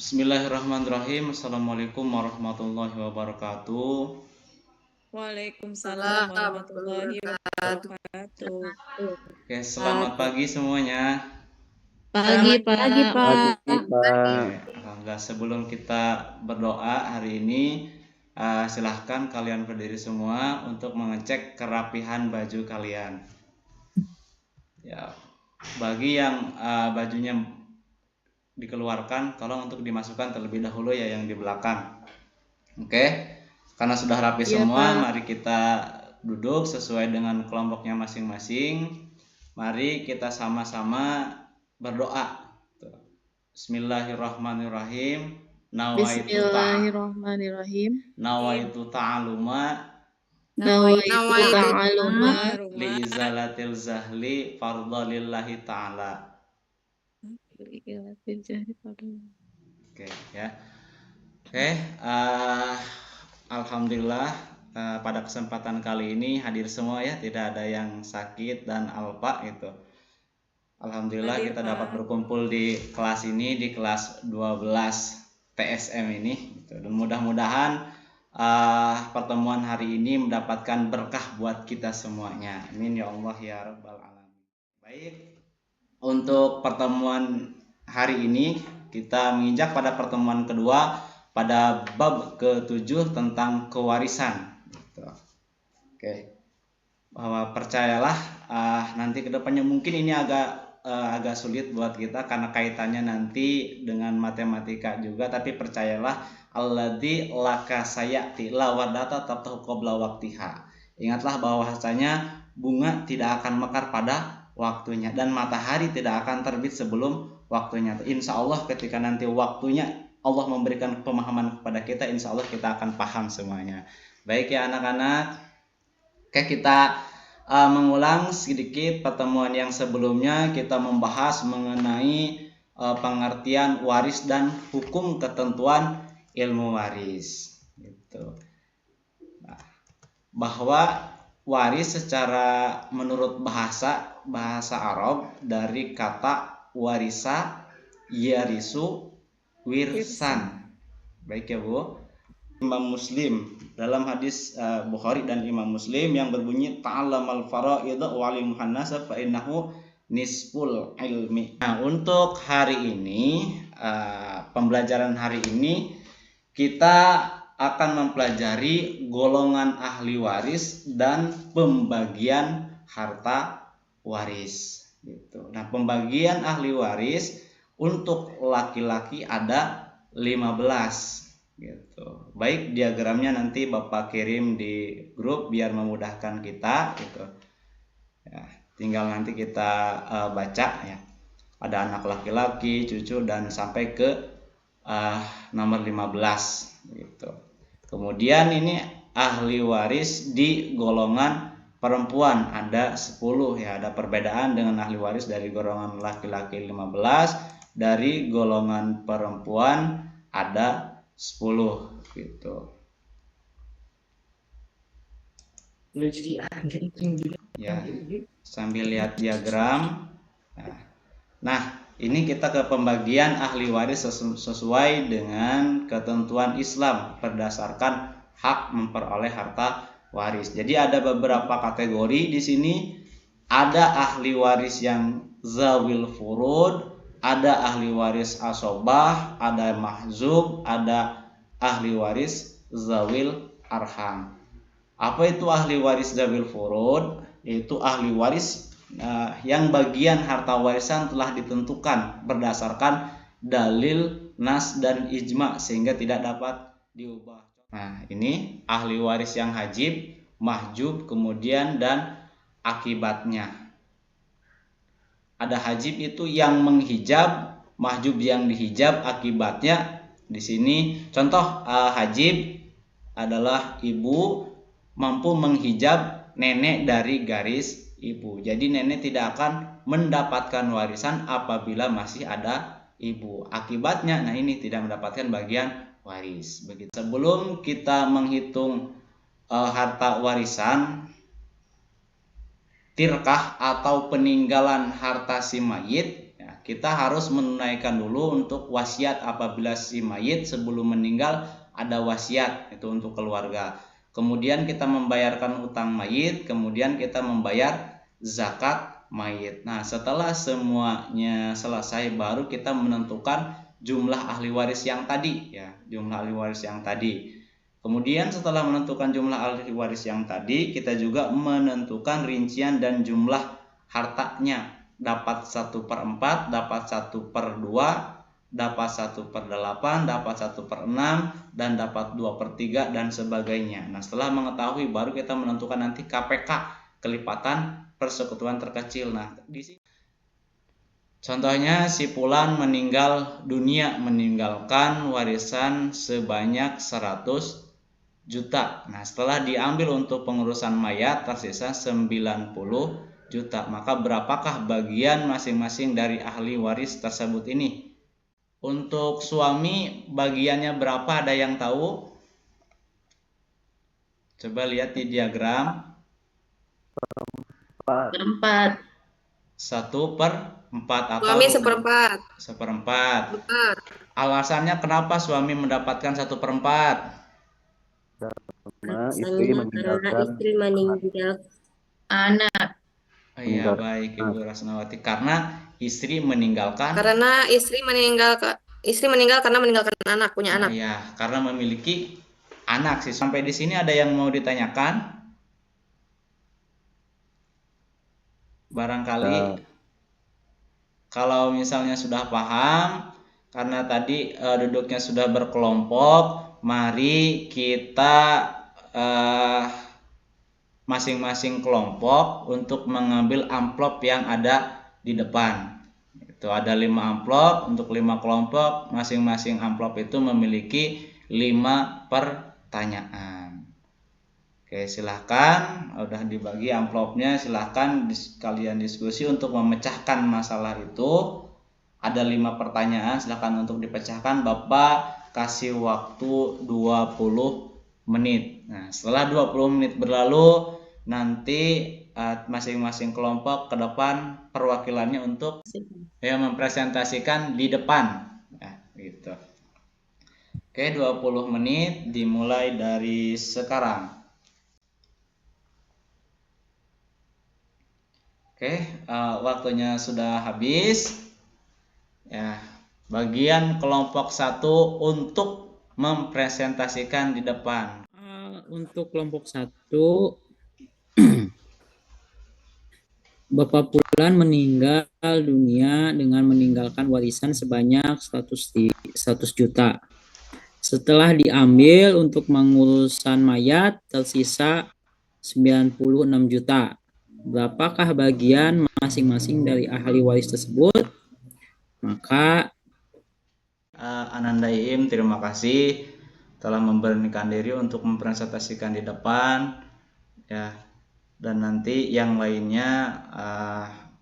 Bismillahirrahmanirrahim. Assalamualaikum warahmatullahi wabarakatuh. Waalaikumsalam Salam warahmatullahi wabarakatuh. wabarakatuh. Oke, selamat pagi semuanya. Pagi, Pagi, Pak. Pagi, Pagi. Pak. Alhamdulillah, sebelum kita berdoa hari ini, silahkan kalian berdiri semua untuk mengecek kerapihan baju kalian. Ya, bagi yang bajunya dikeluarkan, tolong untuk dimasukkan terlebih dahulu ya yang di belakang. Oke, karena sudah rapi Iya, semua, Pak. mari kita duduk sesuai dengan kelompoknya masing-masing. Mari kita sama-sama berdoa. Bismillahirrahmanirrahim. Bismillahirrahmanirrahim. Nawaitu ta'aluma Nawaitu ta'aluma li izalatil zahli fardhalillahi ta'ala. Oke ya. Oke, alhamdulillah pada kesempatan kali ini hadir semua ya, tidak ada yang sakit dan alpa gitu. Alhamdulillah Hadir, kita Pak. dapat berkumpul di kelas ini, di kelas 12 TSM ini gitu. Dan mudah-mudahan pertemuan hari ini mendapatkan berkah buat kita semuanya. Amin ya Allah ya rabbal alamin. Baik, untuk pertemuan hari ini kita menginjak pada pertemuan kedua pada bab ke-7 tentang kewarisan gitu. Oke, bahwa percayalah nanti kedepannya mungkin ini agak sulit buat kita karena kaitannya nanti dengan matematika juga, tapi percayalah alladzi laka sayati la wadata tabtahu qabla waqtiha. Ingatlah bahwasanya bunga tidak akan mekar pada waktunya dan matahari tidak akan terbit sebelum waktunya. Insya Allah ketika nanti waktunya Allah memberikan pemahaman kepada kita, insya Allah kita akan paham semuanya. Baik ya anak-anak, oke, kita mengulang sedikit pertemuan yang sebelumnya. Kita membahas mengenai pengertian waris dan hukum ketentuan ilmu waris gitu. Nah, bahwa waris secara menurut bahasa Arab dari kata warisa yarisu wirsan. Baik ya Bu. Imam Muslim dalam hadis Bukhari dan Imam Muslim yang berbunyi ta'allamal fara'id wa 'alimhan nas fa innahu nisful ilmi. Nah, untuk hari ini pembelajaran hari ini kita akan mempelajari golongan ahli waris dan pembagian harta waris gitu. Nah, pembagian ahli waris untuk laki-laki ada 15 gitu. Baik, diagramnya nanti Bapak kirim di grup biar memudahkan kita gitu. Ya, tinggal nanti kita baca ya. Ada anak laki-laki, cucu dan sampai ke nomor 15 gitu. Kemudian ini ahli waris di golongan perempuan ada 10 ya, ada perbedaan dengan ahli waris dari golongan laki-laki 15, dari golongan perempuan ada 10 gitu. Ya, sambil lihat diagram. Nah, ini kita ke pembagian ahli waris sesuai dengan ketentuan Islam berdasarkan hak memperoleh harta waris. Jadi ada beberapa kategori di sini. Ada ahli waris yang zawil furud, ada ahli waris asobah, ada mahzub, ada ahli waris zawil arham. Apa itu ahli waris zawil furud? Yaitu ahli waris yang bagian harta warisan telah ditentukan berdasarkan dalil, nas dan ijma sehingga tidak dapat diubah. Nah, ini ahli waris yang hajib, mahjub, kemudian dan akibatnya. Ada hajib itu yang menghijab, mahjub yang dihijab, akibatnya di sini contoh hajib adalah ibu mampu menghijab nenek dari garis ibu. Jadi nenek tidak akan mendapatkan warisan apabila masih ada ibu. Akibatnya, nah ini tidak mendapatkan bagian waris. Begitu. Sebelum kita menghitung harta warisan, tirkah atau peninggalan harta si mayit, ya, kita harus menunaikan dulu untuk wasiat. Apabila si mayit sebelum meninggal ada wasiat itu untuk keluarga. Kemudian kita membayarkan utang mayit, kemudian kita membayar zakat mayit. Nah, setelah semuanya selesai baru kita menentukan jumlah ahli waris yang tadi ya, jumlah ahli waris yang tadi. Kemudian setelah menentukan jumlah ahli waris yang tadi, kita juga menentukan rincian dan jumlah hartanya. Dapat 1/4, dapat 1/2, dapat 1/8, dapat 1/6, dan dapat 2/3 dan sebagainya. Nah, setelah mengetahui baru kita menentukan nanti KPK, kelipatan persekutuan terkecil. Nah, di sini contohnya si Fulan meninggal dunia meninggalkan warisan sebanyak 100 juta. Nah, setelah diambil untuk pengurusan mayat tersisa 90 juta. Maka berapakah bagian masing-masing dari ahli waris tersebut ini? Untuk suami bagiannya berapa, ada yang tahu? Coba lihat di diagram. 4. 1/4 atau Suami 1/4. 1/4. Alasannya kenapa suami mendapatkan 1/4? Karena istri meninggalkan anak. Oh iya, baik Ibu Rasnawati. Karena istri meninggalkan. Karena istri meninggal karena meninggalkan anak, punya anak. Iya, karena memiliki anak sih. Sampai di sini ada yang mau ditanyakan? Barangkali kalau misalnya sudah paham, karena tadi duduknya sudah berkelompok, mari kita masing-masing kelompok untuk mengambil amplop yang ada di depan. Itu ada 5 amplop untuk 5 kelompok, masing-masing amplop itu memiliki 5 pertanyaan. Oke, silahkan, udah dibagi amplopnya, silahkan kalian diskusi untuk memecahkan masalah itu. Ada 5 pertanyaan, silahkan untuk dipecahkan. Bapak kasih waktu 20 menit. Nah, setelah 20 menit berlalu, nanti masing-masing kelompok ke depan perwakilannya untuk mempresentasikan di depan. Ya, gitu. Oke, 20 menit dimulai dari sekarang. Oke, waktunya sudah habis. Ya, bagian kelompok 1 untuk mempresentasikan di depan. Untuk kelompok 1, Bapak Fulan meninggal dunia dengan meninggalkan warisan sebanyak 100 juta. Setelah diambil untuk pengurusan mayat tersisa 96 juta. Berapakah bagian masing-masing dari ahli waris tersebut? Maka Ananda Iim, terima kasih telah memberanikan diri untuk mempresentasikan di depan ya. Dan nanti yang lainnya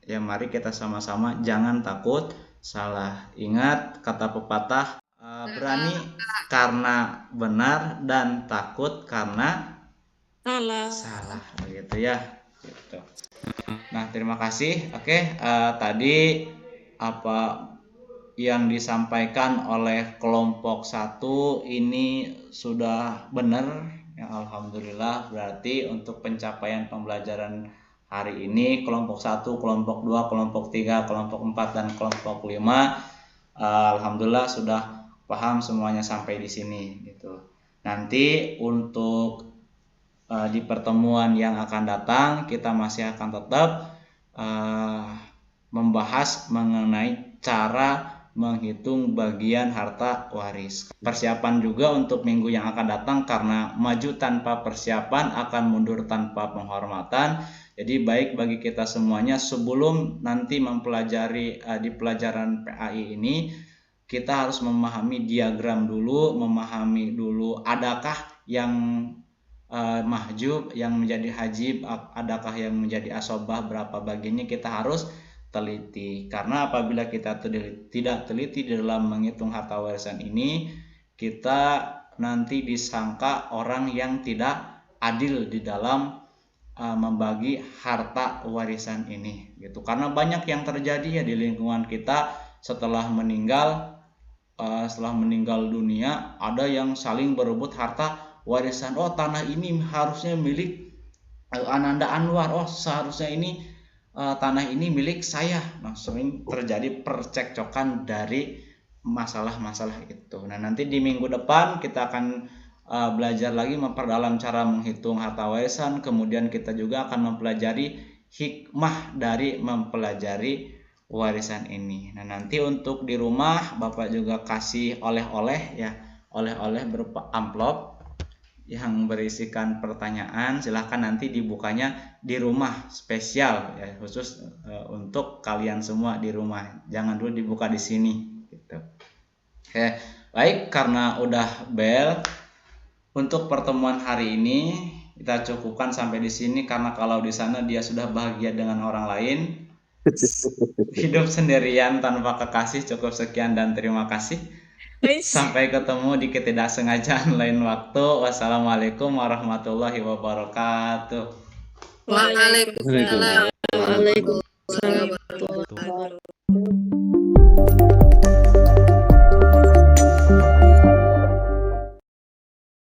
ya mari kita sama-sama jangan takut salah. Ingat kata pepatah, berani karena benar dan takut karena salah gitu ya gitu. Nah, terima kasih. Oke, tadi apa yang disampaikan oleh kelompok 1 ini sudah benar ya, alhamdulillah. Berarti untuk pencapaian pembelajaran hari ini kelompok 1, kelompok 2, kelompok 3, kelompok 4 dan kelompok 5 alhamdulillah sudah paham semuanya sampai di sini gitu. Nanti untuk di pertemuan yang akan datang kita masih akan tetap membahas mengenai cara menghitung bagian harta waris. Persiapan juga untuk minggu yang akan datang, karena maju tanpa persiapan akan mundur tanpa penghormatan. Jadi baik bagi kita semuanya sebelum nanti mempelajari di pelajaran PAI ini, kita harus memahami diagram dulu, memahami dulu adakah yang mahjub, yang menjadi hajib, adakah yang menjadi asobah, berapa bagiannya kita harus teliti. Karena apabila kita tidak teliti di dalam menghitung harta warisan ini, kita nanti disangka orang yang tidak adil di dalam membagi harta warisan ini gitu. Karena banyak yang terjadi ya di lingkungan kita setelah meninggal dunia, ada yang saling berebut harta warisan. Oh, tanah ini harusnya milik Ananda Anwar. Oh, seharusnya ini tanah ini milik saya. Nah, sering terjadi percekcokan dari masalah-masalah itu. Nah, nanti di minggu depan kita akan belajar lagi memperdalam cara menghitung harta warisan. Kemudian kita juga akan mempelajari hikmah dari mempelajari warisan ini. Nah, nanti untuk di rumah Bapak juga kasih oleh-oleh ya, oleh-oleh berupa amplop yang berisikan pertanyaan. Silahkan nanti dibukanya di rumah, spesial ya, khusus untuk kalian semua di rumah. Jangan dulu dibuka di sini gitu. Oke, baik, karena udah bel untuk pertemuan hari ini kita cukupkan sampai di sini, karena kalau di sana dia sudah bahagia dengan orang lain, hidup sendirian tanpa kekasih. Cukup sekian dan terima kasih. Sampai ketemu di ketidaksengajaan lain waktu. Wassalamualaikum warahmatullahi wabarakatuh. Waalaikumsalam. Waalaikumsalam. warahmatullahi wabarakatuh.